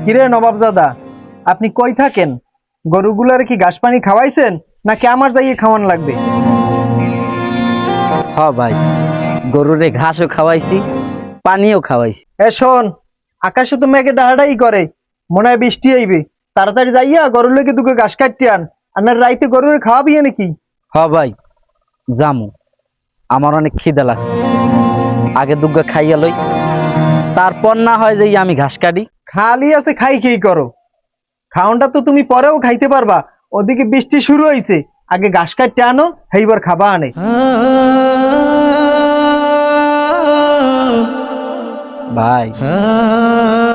কিরে নবাবজাদা, আপনি কই থাকেন? গরুগুলার কি ঘাস পানি খাওয়াইছেন নাকি আমার যাইয়ে খাওয়ান লাগবে? হ ভাই, গরুরে ঘাসও খাওয়াইছি, পানিও খাওয়াইছি। এ শোন, আকাশে তো মেঘে ডাহাডাই করে, মনে হয় বৃষ্টি আইবে। তাড়াতাড়ি যাইয়া গরুর লেগে দুটো ঘাস কাটতে আন, আর না রাইতে গরুর খাওয়াবি নাকি? হ ভাই, জামু। আমার অনেক খিদা লাগছে, আগে দুগ্গা খাইয়া লই, তারপর না হয় যে আমি ঘাস কাটি। খালি আছে খাই খেই করো, খাওনটা তো তুমি পরেও খাইতে পারবা। ওদিকে বৃষ্টি শুরু হয়েছে, আগে ঘাস কাটতে আনো, সেইবার খাবা আনে। ভাই,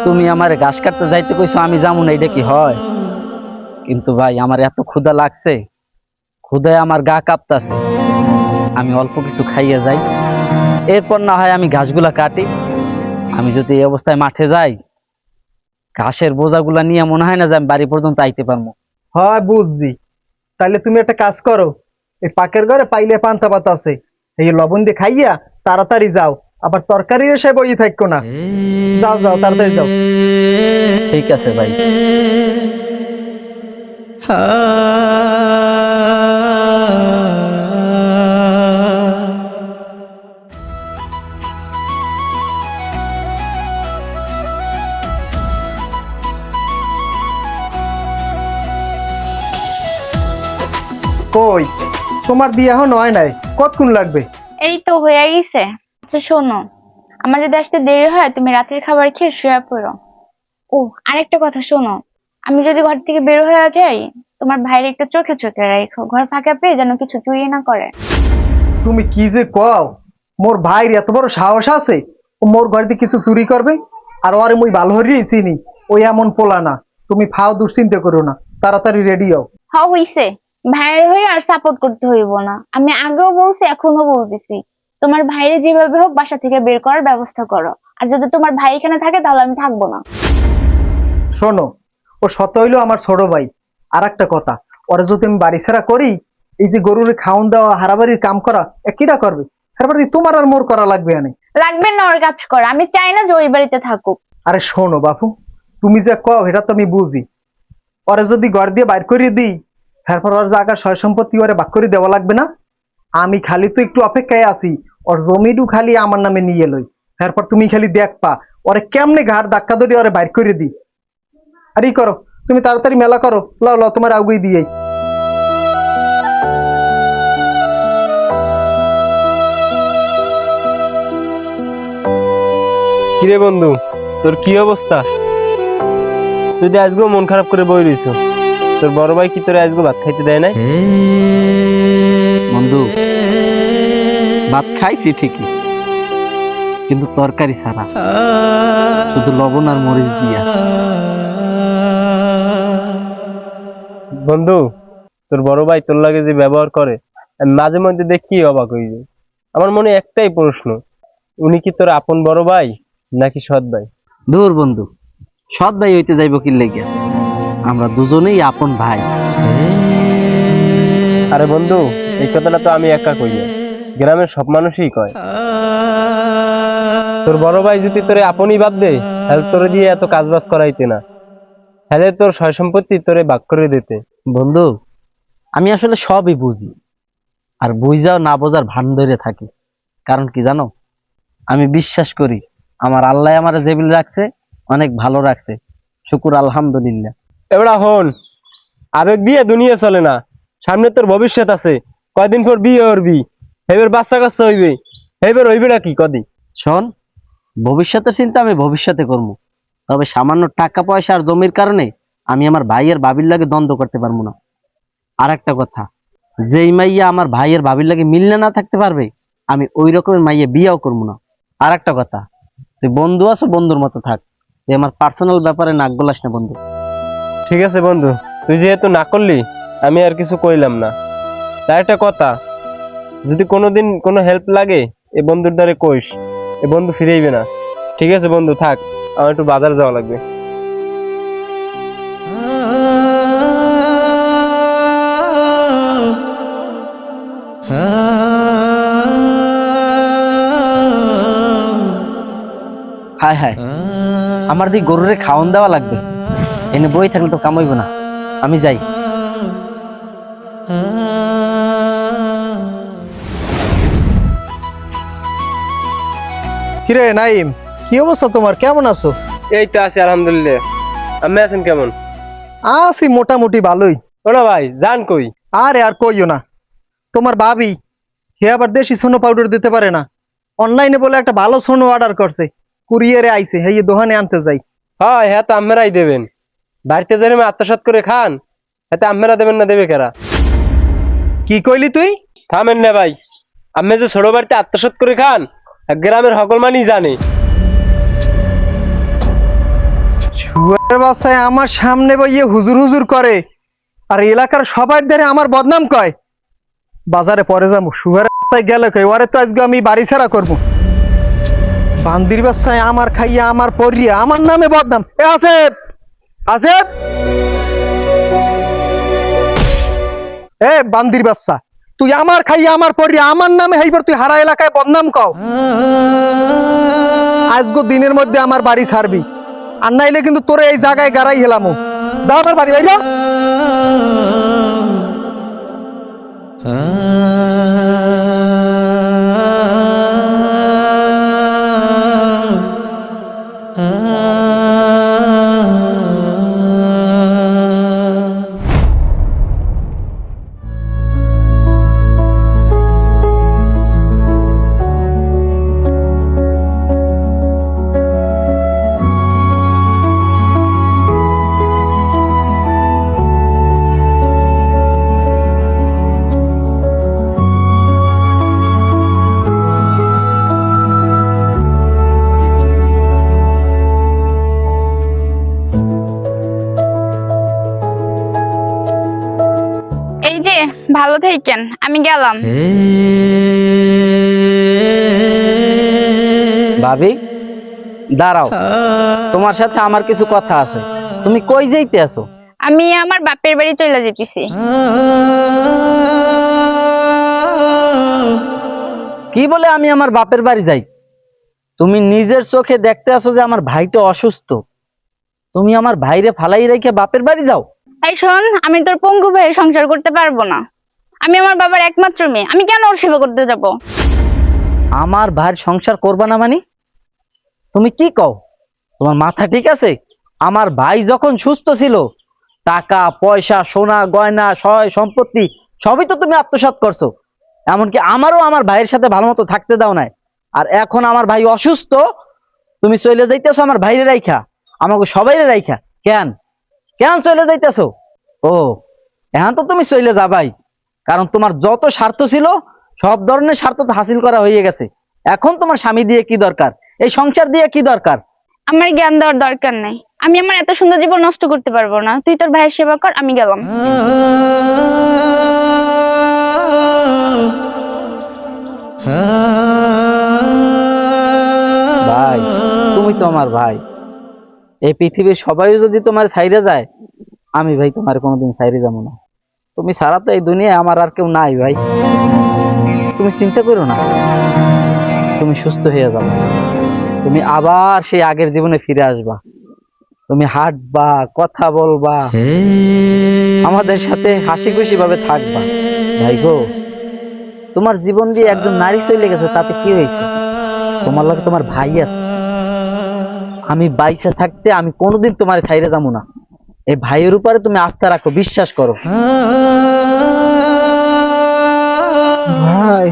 তুমি আমারে ঘাস কাটতে যাইতে কইছো, আমি যামু না, এটা কি হয়? কিন্তু ভাই, আমার এত ক্ষুধা লাগছে, ক্ষুধায় আমার গা কাঁপতাছে। আমি অল্প কিছু খাইয়া যাই, এরপর না হয় আমি ঘাসগুলা কাটি। আমি যদি এই অবস্থায় মাঠে যাই, ঘাসের বোঝাগুলা নিয়ে মনে হয় না যে আমি বাড়ি পর্যন্ত আইতে পারবো। হয় বুঝছি, তাহলে তুমি একটা কাজ করো, এই পাকের ঘরে পাইলে পান্তা পাতা আছে, এই লবণ দিয়ে খাইয়া তাড়াতাড়ি যাও, আবার তরকারি এসে বই থাকো না। যাও যাও, তাড়াতাড়ি যাও। ঠিক আছে ভাই। কই, তোমার বিয়ে এখন হয় নাই, কতক্ষণ লাগবে? এই তো হয়ে গেছে। আচ্ছা শোনো, আমার যদি আসতে দেরি হয় তুমি রাতের খাবার খেয়ে শুয়ে পড়ো। ও, আরেকটা কথা শোনো, আমি যদি ঘর থেকে বের হয়ে যাই, তোমার ভাইয়ের একটু চোখে চোখে রাখো, ঘর ফাঁকা পেয়ে যেন কিছু চুরি না করে। তুমি কি যে কও, মোর ভাইয়ের এত বড় সাহস আছে ও মোর ঘর দিয়ে কিছু চুরি করবে? আর ওরে মুই ভালো হরিয়ে চিনি, ওই এমন পোলা না। তুমি ফাও দুশ্চিন্তা করো না, তাড়াতাড়ি রেডি হও। হইছে, ভাইয়ের হয়ে আর সাপোর্ট করতে হইব না। আমি আগেও বলছি, এখনো বলতেছি, তোমার ভাইয়ের যেভাবে হোক বাসা থেকে বের করার ব্যবস্থা করো। আর যদি তোমার ভাই এখানে থাকে তাহলে আমি থাকবো না। শোনো, ও শত হইলো আমার ছোট ভাই। আর একটা কথা, ওরা যদি আমি বাড়ি ছাড়া করি, এই যে গরুর খাওন দেওয়া হারাবাড়ির কাম করা, কিরা করবে? হারাবাড়ি তোমার আর মোর করা লাগবে না। লাগবে না ওর কাজ কর, আমি চাই না যে ওই বাড়িতে থাকুক। আরে শোনো বাপু, তুমি যে কও এটা তো আমি বুঝি। ওরে যদি ঘর দিয়ে বাইর করে দিই, তারপর ওর জায়গা সয় সম্পত্তি ওরে বাক করে দেওয়া লাগবে না? আমি খালি তো একটু অপেক্ষায় আছি, ওর জমিটু খালি আমার নামে নিয়ে লই, তারপর তুমি খালি দেখপা ওরে কেমনে ঘাড় ধাক্কা ধরে ওরে বাইর করে দিই। আর ই করো, তুমি তাড়াতাড়ি মেলা করো, লাও লাও তোমার আগুই দিয়ে। কিরে বন্ধু, তোর কি অবস্থা? তুই তো আজকেও মন খারাপ করে বই রইছ। তোর বড় ভাই কি তোর আজকে ভাত খাইতে দেয় নাই? বন্ধু, ভাত খাইছি ঠিকই, কিন্তু তরকারি ছাড়া, শুধু লবণ আর মরিচ দিয়া। বন্ধু, তোর বড় ভাই তোর লাগে যে ব্যবহার করে, আমি মাঝে মধ্যে দেখি অবাক হয়ে যাই। আমার মনে একটাই প্রশ্ন, উনি কি তোর আপন বড় ভাই নাকি সৎ ভাই? দূর বন্ধু, সৎ ভাই হইতে যাইব কি লেগে? আমরা দুজনেই আপন ভাই। আরে বন্ধু, এই কথাটা তো আমি একা কই না, গ্রামের সব মানুষই কয়। তোর বড় ভাই যদি তোরে আপনই ভাববে, তাহলে তোরে দিয়ে এত কাজ বাজ করাইতে না, তাহলে তোর সয় সম্পত্তি তোরে ভাগ করে দিতে। বন্ধু, আমি আসলে সবই বুঝি, আর বুঝাও না বোঝার ভান ধরে থাকি। কারণ কি জানো, আমি বিশ্বাস করি আমার আল্লাহ আমার যেবিল রাখছে, অনেক ভালো রাখছে, শুকুর আলহামদুলিল্লাহ। এবার হন, আবেগ দিয়ে দুনিয়া চলে না, সামনে তোর ভবিষ্যৎ আছে। কয়দিন পর বিয়ে করবি, এবার বাচ্চা কাচ্চা হইবে, এবার হইবে না কি কদিন। শোন, ভবিষ্যতের চিন্তা আমি ভবিষ্যতে করব, তবে সামান্য টাকা পয়সা আর জমির কারণে আমি আমার ভাইয়ের ভাবির লাগে দ্বন্দ্ব করতে পারবো না। আর একটা কথা, যেই মাইয়া আমার ভাইয়ের ভাবির লাগে মিললে না থাকতে পারবে, আমি ওই রকমের মাইয়া বিয়েও করবো না। আর একটা কথা, তুই বন্ধু আছো, বন্ধুর মতো থাক, তুই আমার পার্সোনাল ব্যাপারে নাক গলাস না বন্ধু। ঠিক আছে বন্ধু, তুই যেহেতু না করলি, আমি আর কিছু কইলাম না। তার একটা কথা, যদি কোনোদিন কোনো হেল্প লাগে এ বন্ধুর দ্বারে কইস, এ বন্ধু ফিরেইবে না। ঠিক আছে বন্ধু, থাক, আমার একটু বাজার যাওয়া লাগবে। হায় হায়, আমার দিক গরুরে খাওয়ান দেওয়া লাগবে। এনে বই থাকলে তো কামাইব না, আমি যাই। কিরে নাইম, কি অবস্থা তোমার? কেমন আছো? এই তো আছি আলহামদুলিল্লাহ। আপনি আছেন কেমন? আছি মোটামুটি ভালোই। ওনা ভাই যান কই? আরে আর কইও না, তোমার ভাবি হে আবার দেশি সোনো পাউডার দিতে পারে না। অনলাইনে বলে একটা ভালো সোনো অর্ডার করছে, কুরিয়ারে আইছে, এই দোকানে আনতে যাই। হয় হ্যাঁ, তো আম্মেরাই দেবেন। বাড়িতে যেন আত্মসাৎ করে খান, এতে আম্মেরা দেবেন না, দেবে কেরা? কি কইলি তুই? থামেন না ভাই, আমি যে ছোট বাড়িতে আত্মসাৎ করে খান গ্রামের সকল মানি জানে। শুয়ারের বাসায় আমার সামনে বইয়ে হুজুর হুজুর করে, আর এলাকার সবার দ্বারে আমার বদনাম কয়। বাজারে পরে যাবো, শুয়ারের বাসায় গেলে কই ওরে তো আজকে আমি বাড়ি ছাড়া করবো। বান্দির বাসায় আমার খাইয়া আমার পরিয়া আমার নামে বদনাম। এ আসেফ, আসেফ, এ বান্দির বাচ্চা, তুই আমার খাইয়া আমার পরিয়া আমার নামে হাইবার তুই হারা এলাকায় বদনাম কও। আজগো দিনের মধ্যে আমার বাড়ি ছাড়বি, আর নাইলে কিন্তু তোরে এই জায়গায় গাড়াই হেলামো। যা আমার বাড়ি বাইরা। এই যে, ভালো থাকেন, আমি গেলাম। ভাবি দাঁড়াও, তোমার সাথে আমার কিছু কথা আছে। তুমি কই যাইতে আছো? আমি আমার বাপের বাড়ি চলে যেতেছি। কি বলে আমি আমার বাপের বাড়ি যাই? তুমি নিজের চোখে দেখতে আসো যে আমার ভাইটা অসুস্থ, তুমি আমার ভাইরে ফালাই রেখে বাপের বাড়ি যাও? এই শোন, আমি তোর পঙ্গু ভাইয়ের সংসার করতে পারবো না। আমি আমার বাবার একমাত্র মেয়ে, আমি কেন ওর সেবা করতে যাব? আমার ভাইয়ের সংসার করবা না মানে? তুমি কি কও? তোমার মাথা ঠিক আছে? আমার ভাই যখন সুস্থ ছিল, টাকা পয়সা সোনা গয়না সয় সম্পত্তি সবই তো তুমি আত্মসাৎ করছো। এমনকি আমারও আমার ভাইয়ের সাথে ভালো মতো থাকতে দাও নাই। আর এখন আমার ভাই অসুস্থ, তুমি চলে যাইতেছো আমার ভাইরে রাইখা, আমাকে সবাইরে রাইখা। কেন কেন চলে যাইতেছো? ও, এখন তো তুমি চলে যাবাই, কারণ তোমার যত স্বার্থ ছিল সব ধরনের স্বার্থ তো হাসিল করা হয়ে গেছে। এখন তোমার স্বামী দিয়ে কি দরকার? এই সংসার দিয়ে কি দরকার? আমার জ্ঞান দেওয়ার দরকার নাই। আমি আমার এত সুন্দর জীবন নষ্ট করতে পারবো না। তুই তোর ভাইয়ের সেবা কর, আমি গেলাম। ভাই, তুমি তো আমার ভাই। এই পৃথিবীর সবাই যদি তোমার ছাইরে যায়, আমি ভাই তোমার কোনোদিন ছাইরে যাবো না। তুমি ছাড়া তো এই দুনিয়ায় আমার আর কেউ নাই ভাই। তুমি চিন্তা করো না, তুমি সুস্থ হয়ে যাবে, তুমি আবার সেই আগের জীবনে ফিরে আসবা, তুমি হাঁটবা, কথা বলবা, আমাদের সাথে হাসি খুশি ভাবে থাকবা। ভাই গো, তোমার জীবন দিয়ে একজন নারী চলে গেছে, তাতে কি হয়েছে? তোমার লাগে তোমার ভাই আছে। আমি বাইসে থাকতে আমি কোনোদিন তোমার ছাইরে যাবো না। এই ভাইয়ের উপরে তুমি আস্থা রাখো, বিশ্বাস করো। ভাই